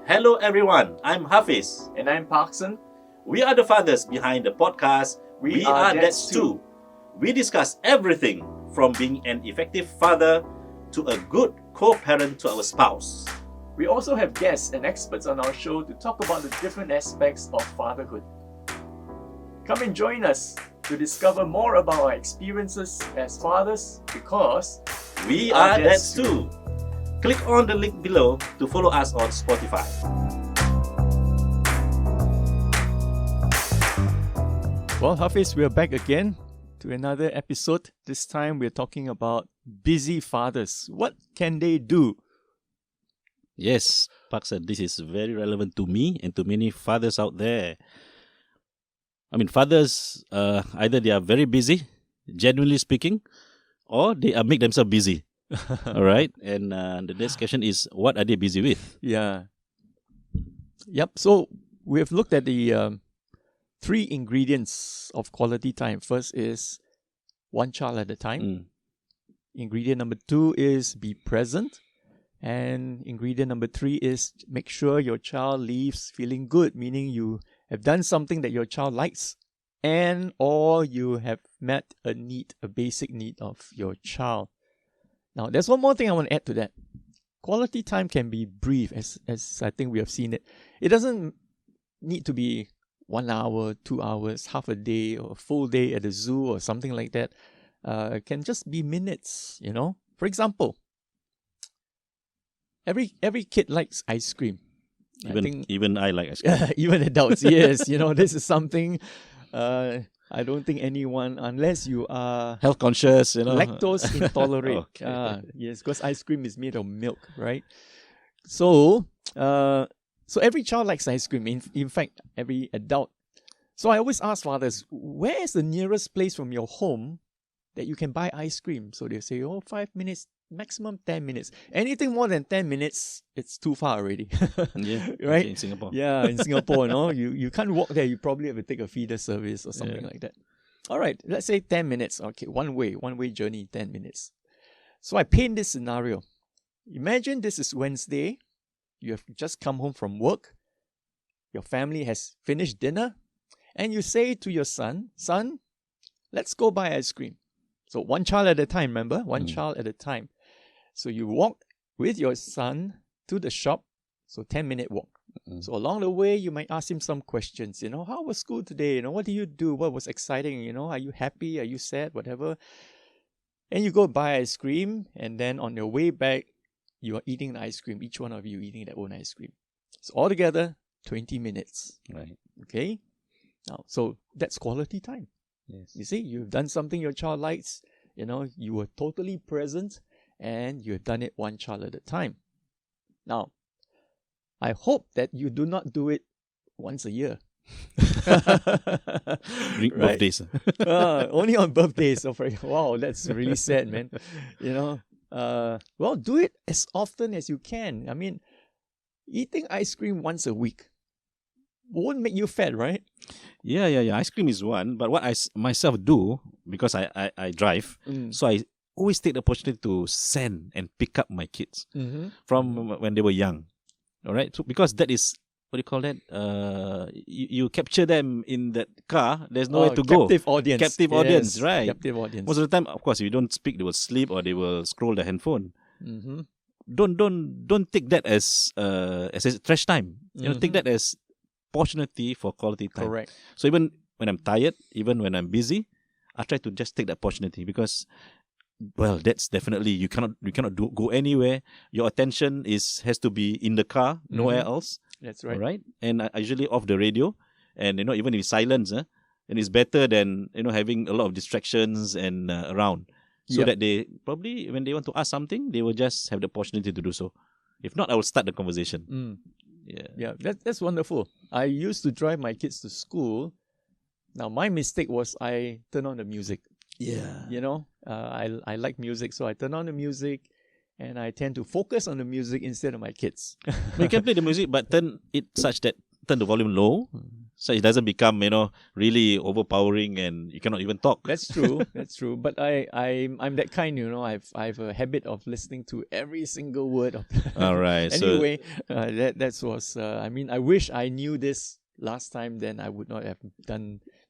Hello everyone, I'm Hafiz. And I'm Parkson. We are the fathers behind the podcast We Are Dads Too. We discuss everything from being an effective father to a good co-parent to our spouse. We also have guests and experts on our show to talk about the different aspects of fatherhood. Come and join us to discover more about our experiences as fathers because We are Dads Too. Click on the link below to follow us on Spotify. Well, Hafiz, we are back again to another episode. This time we're talking about busy fathers. What can they do? Yes, Paksa, this is very relevant to me and to many fathers out there. I mean, fathers, either they are very busy, genuinely speaking, or they make themselves busy. All right. And the next question is, what are they busy with? Yeah. Yep. So we've looked at the 3 ingredients of quality time. First is one child at a time. Ingredient number 2 is be present. And ingredient number 3 is make sure your child leaves feeling good, meaning you have done something that your child likes and or you have met a need, a basic need of your child. Now, there's one more thing I want to add to that. Quality time can be brief, as I think we have seen it. It doesn't need to be 1 hour, 2 hours, half a day, or a full day at the zoo or something like that. It can just be minutes, you know. For example, every kid likes ice cream. Even I like ice cream. Even adults, yes. You know, this is something I don't think anyone, unless you are health conscious, you know, lactose intolerant. Okay. Yes, because ice cream is made of milk, right? So every child likes ice cream. In fact, every adult. So I always ask fathers, where is the nearest place from your home that you can buy ice cream? So they say, 5 minutes, maximum 10 minutes. Anything more than 10 minutes, it's too far already. Yeah, right? Okay, in Singapore. Yeah, in Singapore, no, you can't walk there. You probably have to take a feeder service or something like that. All right, let's say 10 minutes. Okay, one way journey, 10 minutes. So I paint this scenario. Imagine this is Wednesday. You have just come home from work. Your family has finished dinner. And you say to your son, let's go buy ice cream. So one child at a time, remember? One child at a time. So you walk with your son to the shop. So 10-minute walk. So along the way, you might ask him some questions. You know, how was school today? You know, what did you do? What was exciting? You know, are you happy? Are you sad? Whatever. And you go buy ice cream. And then on your way back, you are eating the ice cream. Each one of you eating their own ice cream. So altogether, 20 minutes. Right. Okay. Now, so that's quality time. Yes. You see, you've done something your child likes. You know, you were totally present and you have done it one child at a time. Now, I hope that you do not do it once a year. Birthdays. Only on birthdays. So wow, that's really sad, man. You know, well, do it as often as you can. I mean, eating ice cream once a week won't make you fat, right? Yeah. Ice cream is one, but what I myself do, because I drive, so I always take the opportunity to send and pick up my kids from when they were young. All right, so because that is, what do you call that? You capture them in that car. There's nowhere to go. Captive audience. Captive audience, right? Captive audience. Most of the time, of course, if you don't speak, they will sleep or they will scroll the handphone. Don't take that as a trash time. You know, take that as opportunity for quality time. Correct. So even when I'm tired, even when I'm busy, I try to just take the opportunity because, well, that's definitely you cannot go anywhere. Your attention has to be in the car, nowhere else. That's right. All right, and I usually off the radio, and even if silence, and it's better than having a lot of distractions and around. So that they probably, when they want to ask something, they will just have the opportunity to do so. If not, I will start the conversation. Yeah, that's wonderful. I used to drive my kids to school. Now, my mistake was I turn on the music. Yeah. You know, I like music, so I turn on the music and I tend to focus on the music instead of my kids. You can play the music, but turn it such that turn the volume low So it doesn't become, really overpowering and you cannot even talk. That's true. That's true. But I'm that kind, I've a habit of listening to every single word of. All right. Anyway, that was. I wish I knew this last time. Then I would not have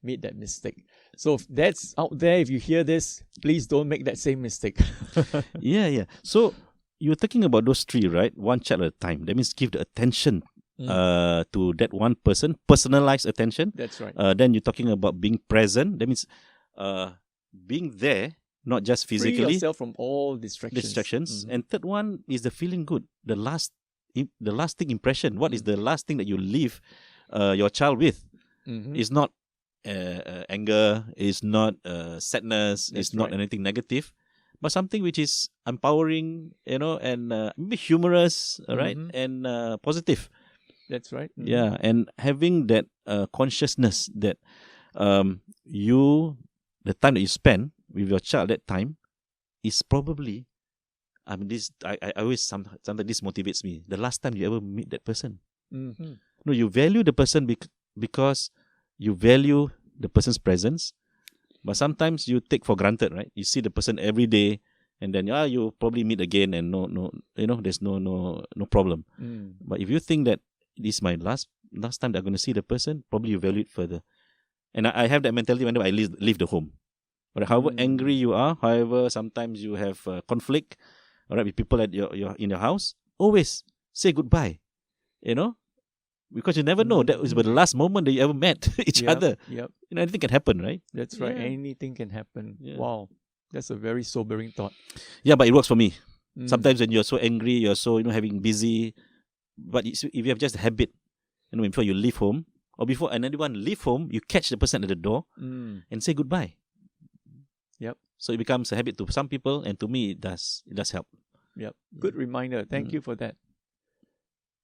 made that mistake. So if that's out there. If you hear this, please don't make that same mistake. Yeah. So you're talking about those three, right? One child at a time. That means give the attention to that one person, personalized attention. That's right. Then you're talking about being present. That means being there, not just physically. Free yourself from all distractions. Mm-hmm. And third one is the feeling good. The lasting impression. What is the last thing that you leave your child with? Mm-hmm. It's not anger. It's not sadness. That's it's not right. anything negative. But something which is empowering, and maybe humorous, right? And positive. That's right. Mm-hmm. Yeah, and having that consciousness that the time that you spend with your child that time is probably, I always sometimes this motivates me. The last time you ever meet that person. Mm-hmm. No, you value the person because you value the person's presence. But sometimes you take for granted, right? You see the person every day, and then you probably meet again, and no, there's no problem. But if you think that this is my last time that I'm going to see the person, probably you value it further. And I have that mentality whenever I leave the home. But however angry you are, however sometimes you have conflict, all right, with people at in your house, always say goodbye. Because you never know, that was the last moment that you ever met each other. Yep. Anything can happen, right? That's right. Anything can happen. Yeah. Wow. That's a very sobering thought. Yeah, but it works for me. Sometimes when you're so angry, you're so, having busy. But if you have just a habit, before you leave home, or before anyone leave home, you catch the person at the door and say goodbye. Yep. So it becomes a habit to some people, and to me, it does help. Yep. Good reminder. Thank you for that.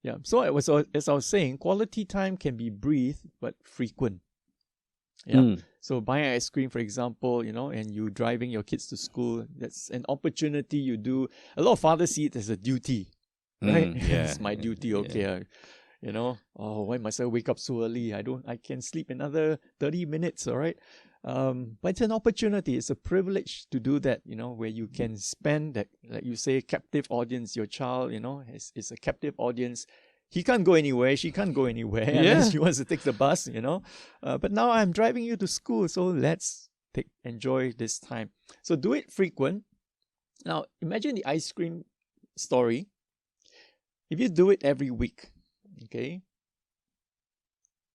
Yeah. So as I was saying, quality time can be brief but frequent. Yeah. So buying ice cream, for example, and you driving your kids to school, that's an opportunity you do. A lot of fathers see it as a duty, right? Yeah. It's my duty. Okay. Why must I wake up so early? I can sleep another 30 minutes. All right. But it's an opportunity. It's a privilege to do that, where you can spend that, like you say, captive audience. Your child, is a captive audience. He can't go anywhere. She can't go anywhere unless she wants to take the bus, But now I'm driving you to school, so let's enjoy this time. So do it frequent. Now imagine the ice cream story. If you do it every week, okay.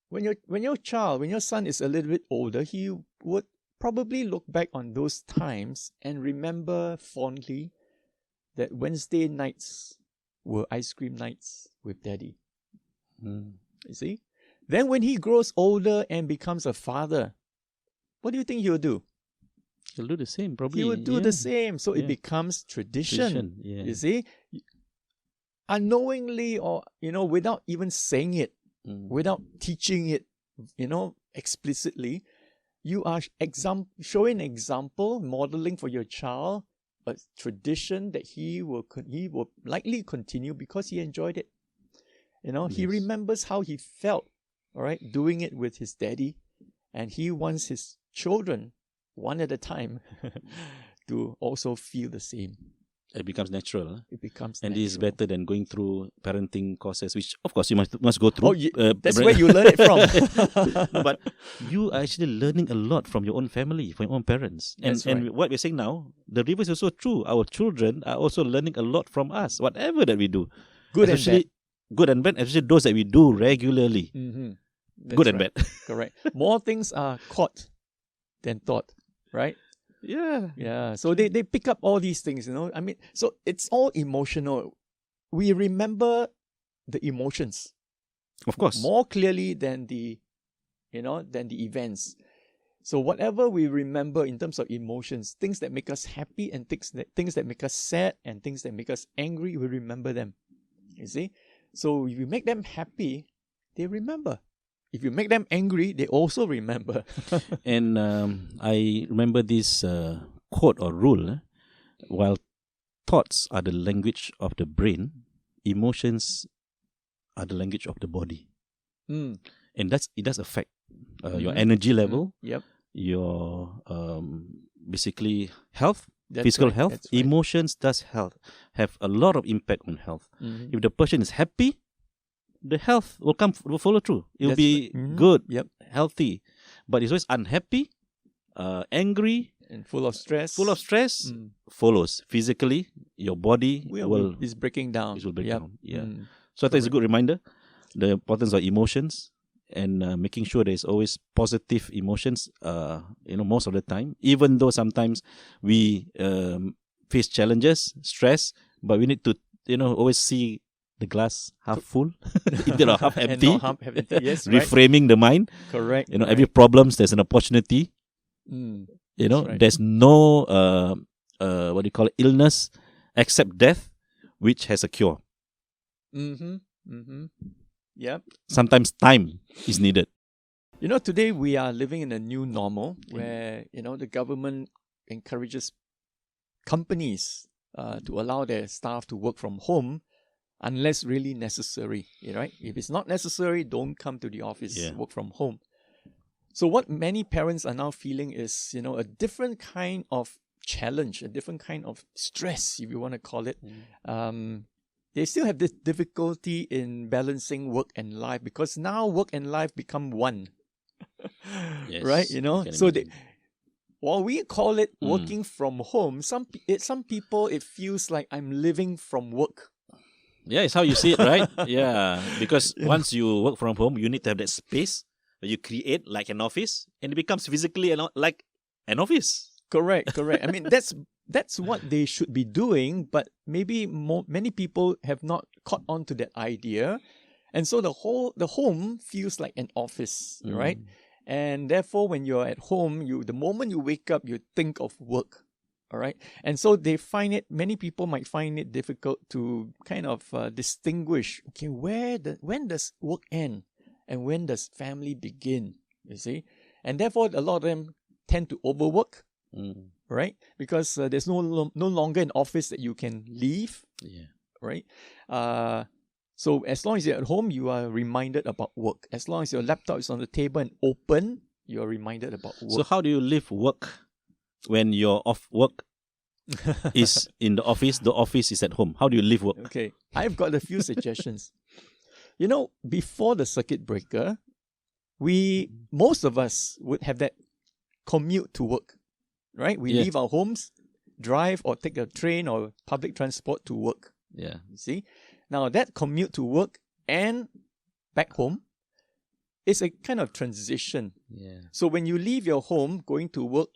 When your son is a little bit older, he would probably look back on those times and remember fondly that Wednesday nights were ice cream nights with daddy. You see? Then when he grows older and becomes a father, what do you think he'll do? He'll do the same, probably. He will do the same. So it becomes tradition. You see? Unknowingly, or, without even saying it, without teaching it, explicitly, you are showing an example, modeling for your child a tradition that he will likely continue because he enjoyed it. He remembers how he felt, all right, doing it with his daddy, and he wants his children, one at a time, to also feel the same. It becomes natural. It becomes and natural. It is better than going through parenting courses, which of course you must go through. That's where you learn it from. No, but you are actually learning a lot from your own family, from your own parents. And what we're saying now, the reverse is also true. Our children are also learning a lot from us, whatever that we do. Good and bad. Good and bad, especially those that we do regularly. Good and bad. Correct. More things are caught than taught, right? Yeah. So they pick up all these things, so it's all emotional. We remember the emotions, of course, more clearly than the events. So whatever we remember in terms of emotions, things that make us happy and things that make us sad and things that make us angry, we remember them. You see? So if you make them happy, they remember. If you make them angry, they also remember. And I remember this quote or rule. While thoughts are the language of the brain, emotions are the language of the body. and it does affect your energy level, Yep. your basically health, That's physical right, health, that's right. emotions does have a lot of impact on health. If the person is happy, the health will follow through. It'll That's be right. good, Yep. healthy. But it's always unhappy, angry, And full of stress. follows physically. Your body is breaking down. will break Yep. down. Yeah. So I think it's a good reminder, the importance of emotions, and making sure there's always positive emotions. Most of the time, even though sometimes we face challenges, stress, but we need to always see the glass half full instead of half empty. And not half empty. Yes, right. Reframing the mind. Correct. Every problems there's an opportunity. Right. There's no what do you call it, illness except death, which has a cure. Yep. Sometimes time is needed. Today we are living in a new normal where, the government encourages companies to allow their staff to work from home unless really necessary, right? If it's not necessary, don't come to the office, work from home. So what many parents are now feeling is, a different kind of challenge, a different kind of stress, if you want to call it. They still have this difficulty in balancing work and life because now work and life become one. Yes, right? So while we call it Mm. working from home, some people it feels like I'm living from work. Yeah, it's how you see it, right? Yeah, because once you work from home, you need to have that space that you create like an office, and it becomes physically like an office. Correct. I mean, that's what they should be doing, but maybe many people have not caught on to that idea, and so the home feels like an office, right? And therefore, when you're at home, the moment you wake up, you think of work. All right. And so many people might find it difficult to kind of distinguish, okay, when does work end and when does family begin, you see? And therefore, a lot of them tend to overwork, right? Because there's no longer an office that you can leave, right? So as long as you're at home, you are reminded about work. As long as your laptop is on the table and open, you're reminded about work. So how do you live work when your work is in the office is at home? How do you live work? Okay, I've got a few suggestions. Before the circuit breaker, most of us would have that commute to work, right? We leave our homes, drive or take a train or public transport to work. Yeah. You see? Now that commute to work and back home is a kind of transition. Yeah. So when you leave your home going to work,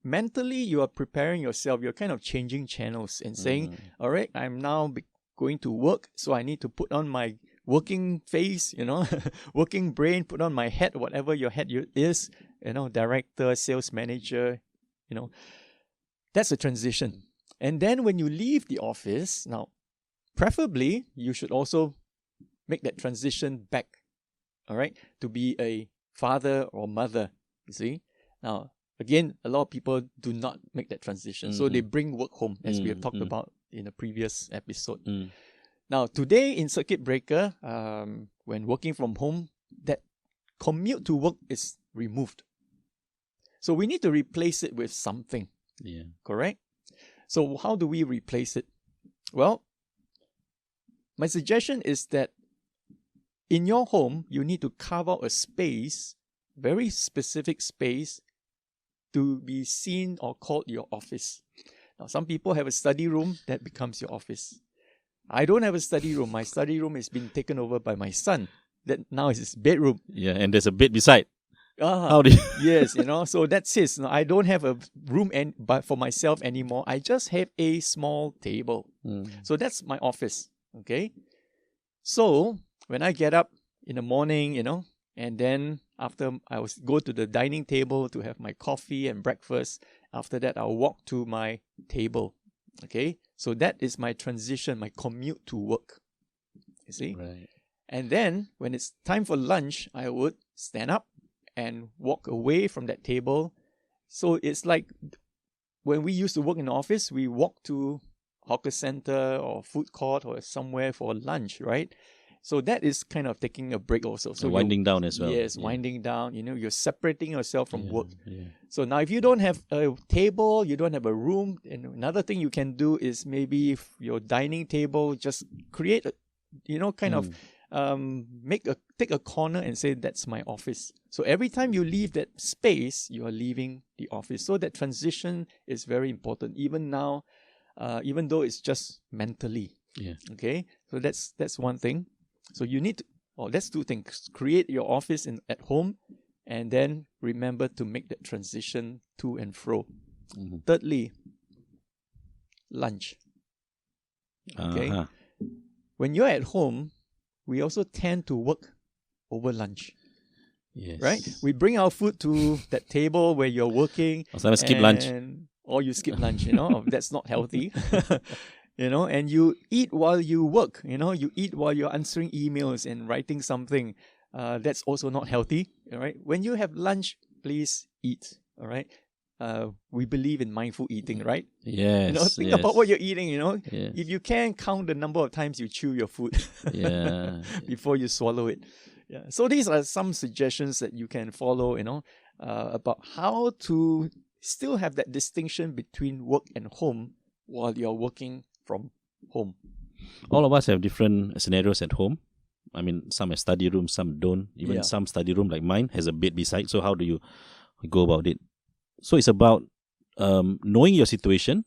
mentally you are preparing yourself. You're kind of changing channels and saying, all right, I'm now going to work, so I need to put on my working face, working brain, put on my hat, whatever your hat is, director, sales manager, that's a transition. And then when you leave the office, now, preferably, you should also make that transition back, all right, to be a father or mother, you see. Now, again, a lot of people do not make that transition. So they bring work home, as we have talked about in a previous episode. Now, today in Circuit Breaker, when working from home, that commute to work is removed. So we need to replace it with something. Yeah. Correct? So how do we replace it? Well, my suggestion is that in your home, you need to carve out a space, very specific space, to be seen or called your office. Now, some people have a study room that becomes your office. I don't have a study room. My study room has been taken over by my son. That now is his bedroom. Yeah, and there's a bed beside. How do you? Yes, so that's his. Now, I don't have a room but for myself anymore. I just have a small table. So that's my office. Okay. So when I get up in the morning, and then after I go to the dining table to have my coffee and breakfast. After that, I'll walk to my table. Okay. So that is my transition, my commute to work. You see? Right. And then when it's time for lunch, I would stand up and walk away from that table. So it's like when we used to work in the office, we walk to hawker center or food court or somewhere for lunch, right? So that is kind of taking a break also. So winding down as well. Yes, winding down. You're separating yourself from work. Yeah. So now if you don't have a table, you don't have a room, and another thing you can do is maybe your dining table, just create take a corner and say that's my office. So every time you leave that space, you are leaving the office. So that transition is very important, even now, even though it's just mentally. Yeah. Okay. So that's one thing. So you need to, that's two things. Create your office at home, and then remember to make that transition to and fro. Mm-hmm. Thirdly, lunch. Okay. Uh-huh. When you're at home, we also tend to work over lunch. Yes. Right? We bring our food to that table where you're working. Sometimes skip lunch. Or you skip lunch, that's not healthy. And you eat while you work, you eat while you're answering emails and writing something. That's also not healthy, all right? When you have lunch, please eat, all right? We believe in mindful eating, right? Yes. Think about what you're eating, Yes. If you can count the number of times you chew your food before you swallow it. Yeah. So these are some suggestions that you can follow, about how to still have that distinction between work and home while you're working from home. All of us have different scenarios at home. I mean, some have study rooms, some don't. Even some study room like mine has a bed beside. So how do you go about it? So it's about knowing your situation,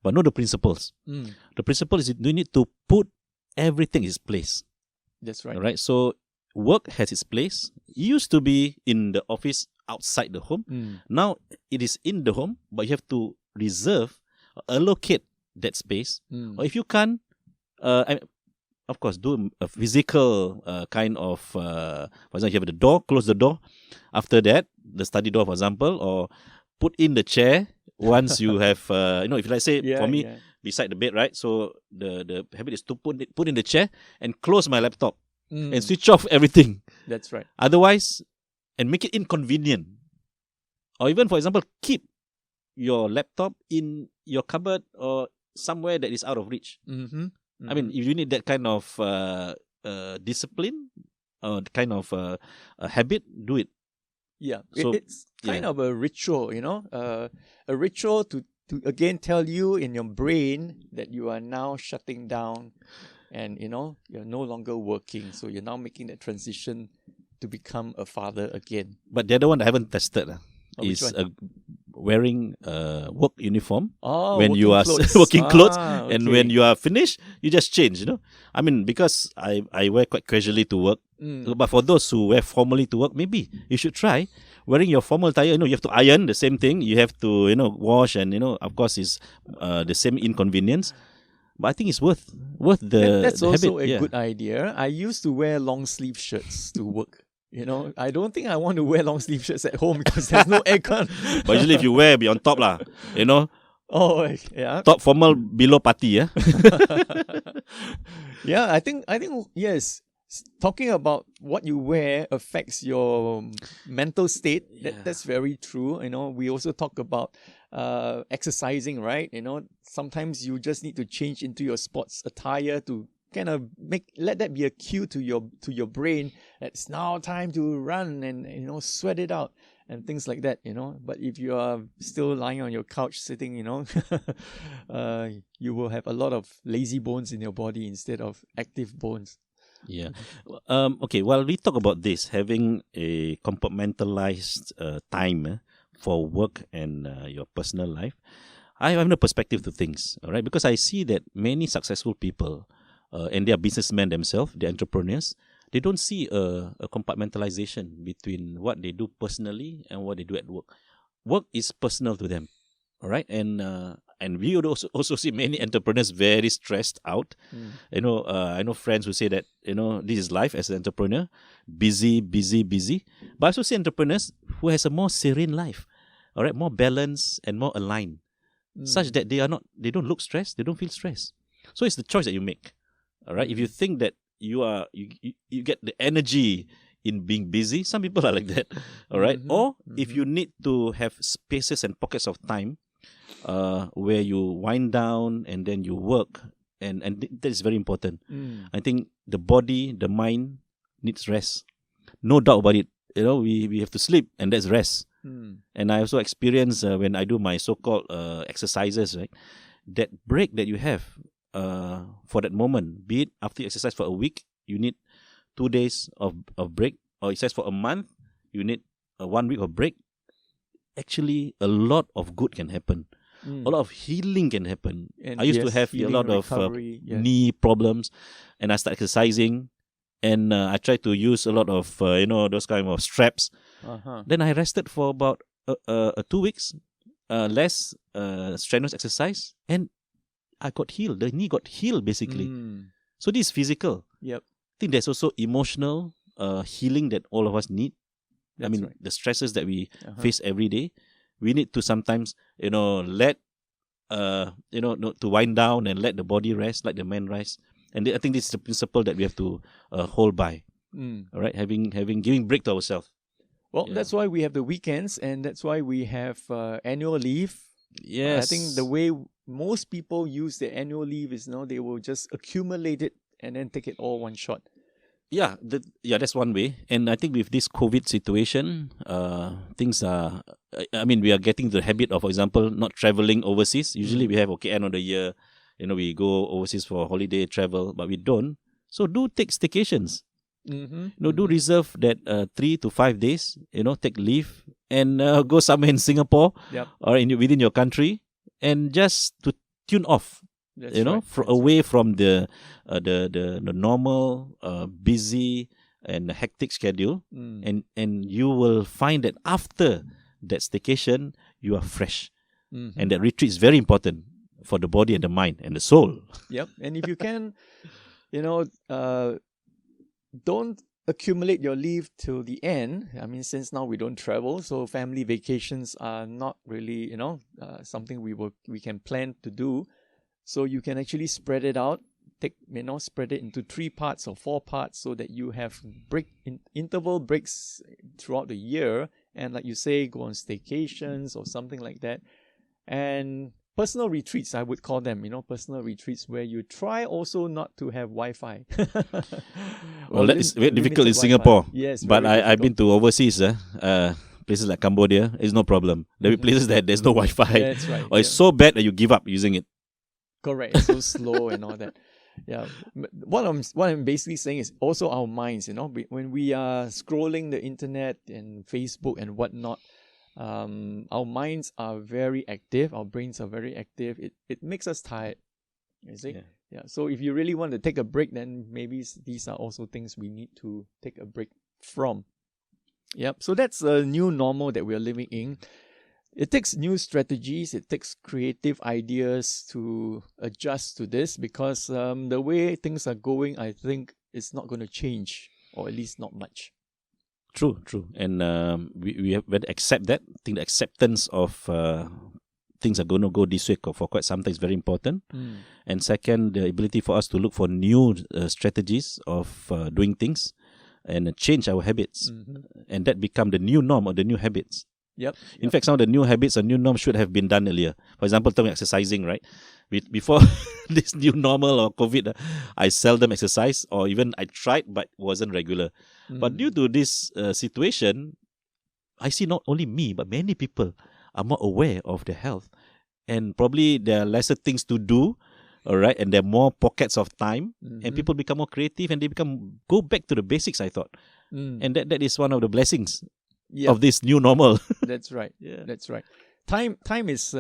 but know the principles. The principle is you need to put everything in its place. That's right. All right. So work has its place. It used to be in the office outside the home. Now it is in the home, but you have to allocate that space. Or if you can't, of course, do a physical kind of, for example, you have the door, close the door. After that, the study door, for example, or put in the chair once you have, if let's say, for me, beside the bed, right? So the habit is to put in the chair and close my laptop and switch off everything. That's right. Otherwise, and make it inconvenient. Or even, for example, keep your laptop in your cupboard or somewhere that is out of reach. Mm-hmm. I mean, if you need that kind of discipline or kind of habit, do it. Yeah, so, it's kind of a ritual, a ritual to again tell you in your brain that you are now shutting down and, you're no longer working. So you're now making that transition to become a father again. But the other one I haven't tested is wearing work uniform when you are working clothes, okay. And when you are finished, you just change. I mean, because I wear quite casually to work, but for those who wear formally to work, maybe you should try wearing your formal attire. You have to iron the same thing. You have to wash, and of course, it's the same inconvenience. But I think it's worth the. That's the also habit. a good idea. I used to wear long sleeve shirts to work. I don't think I want to wear long sleeve shirts at home because there's no aircon. But usually, if you wear, be on top lah. Oh yeah. Top formal, below party. Yeah. Yeah, I think yes. Talking about what you wear affects your mental state. That's very true. We also talk about exercising, right? Sometimes you just need to change into your sports attire to kind of let that be a cue to your brain that it's now time to run and sweat it out and things like that. But if you are still lying on your couch sitting, you will have a lot of lazy bones in your body instead of active bones. Yeah. Okay. Well, we talk about this having a compartmentalized time for work and your personal life. I have no perspective to things. All right, because I see that many successful people. And they are businessmen themselves, they're entrepreneurs, they don't see a compartmentalization between what they do personally and what they do at work. Work is personal to them, all right? And we would also see many entrepreneurs very stressed out. I know friends who say that, this is life as an entrepreneur, busy. But I also see entrepreneurs who has a more serene life, all right, more balanced and more aligned, such that they don't look stressed, they don't feel stressed. So it's the choice that you make. All right. If you think that you get the energy in being busy, some people are like that. All right. Or if you need to have spaces and pockets of time, where you wind down and then you work and that is very important. I think the body, the mind needs rest. No doubt about it. We have to sleep, and that's rest. And I also experience when I do my so-called exercises, right? That break that you have for that moment, be it after you exercise for a week, you need 2 days of break, or exercise for a month, you need 1 week of break. Actually, a lot of good can happen. A lot of healing can happen. And I used to have a lot of knee problems, and I started exercising, and I tried to use a lot of those kind of straps. Then I rested for about 2 weeks, less strenuous exercise, and I got healed. The knee got healed basically. So this is physical. Yep. I think there's also emotional healing that all of us need. That's right. The stresses that we face every day, we need to sometimes, let, to wind down and let the body rest, let the mind rest. And I think this is the principle that we have to hold by. All right, giving break to ourselves. Well, that's why we have the weekends, and that's why we have annual leave. Yes. I think the way most people use their annual leave is they will just accumulate it and then take it all one shot. Yeah, that's one way. And I think with this COVID situation, things are, we are getting the habit of, for example, not traveling overseas. Usually we have, end of the year, we go overseas for holiday travel, but we don't. So do take staycations. Do reserve that 3 to 5 days, take leave and go somewhere in Singapore or within your country, and just to tune off. Away from the normal busy and hectic schedule, and you will find that after that staycation you are fresh, and that retreat is very important for the body and the mind and the soul. Yep. And if you can, don't accumulate your leave till the end. Since now we don't travel, so family vacations are not really something we can plan to do. So you can actually spread it out, spread it into 3 parts or 4 parts, so that you have interval breaks throughout the year. And like you say, go on staycations or something like that. And personal retreats, I would call them, personal retreats where you try also not to have Wi-Fi. Well, that is very difficult in Singapore. Yes, but I've been to overseas, places like Cambodia, it's no problem. There will be places that there's no Wi-Fi. That's right. Or it's so bad that you give up using it. Correct. It's so slow and all that. Yeah. What I'm basically saying is also our minds, when we are scrolling the internet and Facebook and whatnot, our minds are very active, our brains are very active. It makes us tired. You see? Yeah. So if you really want to take a break, then maybe these are also things we need to take a break from. Yep. So that's a new normal that we're living in. It takes new strategies, it takes creative ideas to adjust to this, because the way things are going, I think it's not going to change, or at least not much. True. And we have to accept that. I think the acceptance of things are going to go this way for quite some time is very important. And second, the ability for us to look for new strategies of doing things and change our habits. And that become the new norm or the new habits. Yep. In fact, some of the new habits or new norms should have been done earlier. For example, talking exercising, right? Before this new normal or COVID, I seldom exercise, or even I tried but wasn't regular. But due to this situation, I see not only me but many people are more aware of their health, and probably there are lesser things to do. All right, and there are more pockets of time, and people become more creative, and they go back to the basics, I thought, and that is one of the blessings. Yep. Of this new normal. That's right. That's right. Time is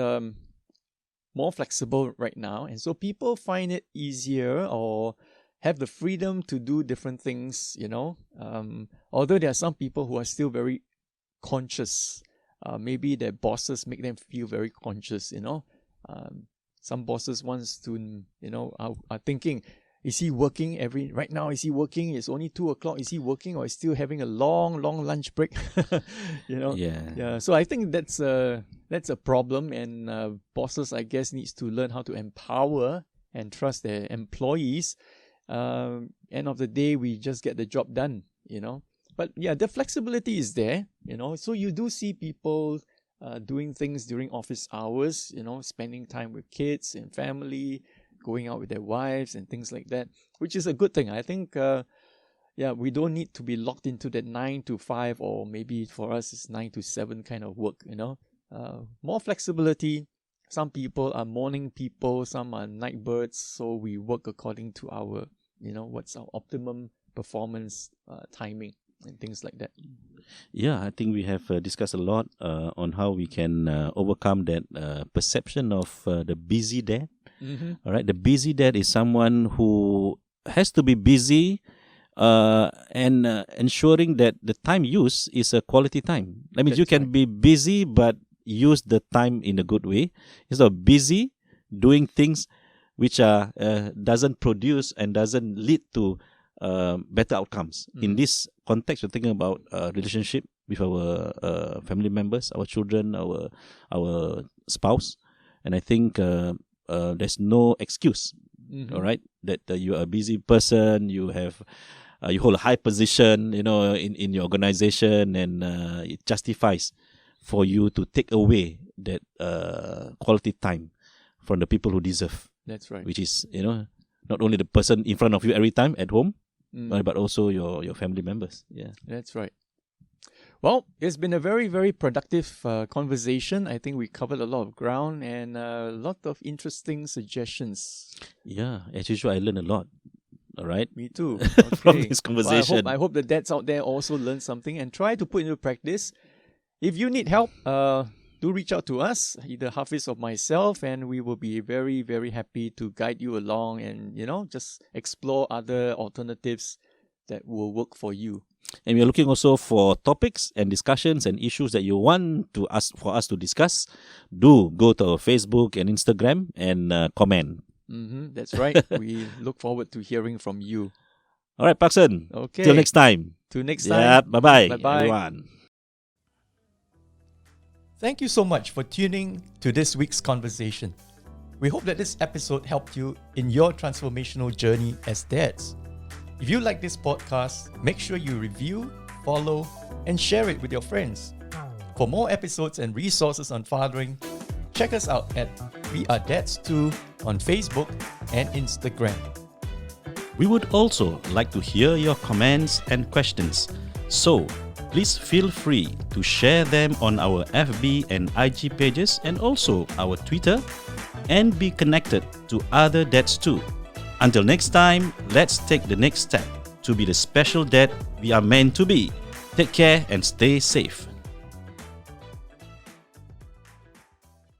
more flexible right now, and so people find it easier or have the freedom to do different things. Although there are some people who are still very conscious. Maybe their bosses make them feel very conscious. Some bosses wants to are thinking, is he working right now? Is he working? It's only 2:00. Is he working, or is still having a long lunch break? Yeah. So I think that's a problem, and bosses, I guess, needs to learn how to empower and trust their employees. End of the day, we just get the job done. But yeah, the flexibility is there. So you do see people doing things during office hours. Spending time with kids and family, going out with their wives and things like that, which is a good thing. I think, we don't need to be locked into that 9 to 5, or maybe for us it's 9 to 7 kind of work, more flexibility. Some people are morning people, some are night birds, so we work according to our, what's our optimum performance timing and things like that. Yeah, I think we have discussed a lot on how we can overcome that perception of the busy dad. All right, the busy dad is someone who has to be busy and ensuring that the time used is a quality time. That means you can be busy but use the time in a good way. Instead of busy doing things which are doesn't produce and doesn't lead to better outcomes. In this context, we're thinking about relationship with our family members, our children, our spouse, and I think there's no excuse. All right, that you are a busy person, you have you hold a high position, in your organization, and it justifies for you to take away that quality time from the people who deserve. That's right. Which is, not only the person in front of you every time at home, but also your family members. Yeah, that's right. Well, it's been a very, very productive conversation. I think we covered a lot of ground and a lot of interesting suggestions. Yeah, as usual, I learned a lot. All right. Me too. Okay. From this conversation. Well, I hope the dads out there also learn something and try to put into practice. If you need help, do reach out to us, either Hafiz or myself, and we will be very, very happy to guide you along and, just explore other alternatives that will work for you. And we are looking also for topics and discussions and issues that you want to ask for us to discuss. Do go to our Facebook and Instagram and comment. That's right. We look forward to hearing from you. All right, Parkson. Okay. Till next time. Till next time. Yeah, bye-bye, Bye-bye, everyone. Thank you so much for tuning to this week's conversation. We hope that this episode helped you in your transformational journey as dads. If you like this podcast, make sure you review, follow, and share it with your friends. For more episodes and resources on fathering, check us out at We Are Dads Too on Facebook and Instagram. We would also like to hear your comments and questions. So, please feel free to share them on our FB and IG pages and also our Twitter, and be connected to other dads too. Until next time, let's take the next step to be the special dad we are meant to be. Take care and stay safe.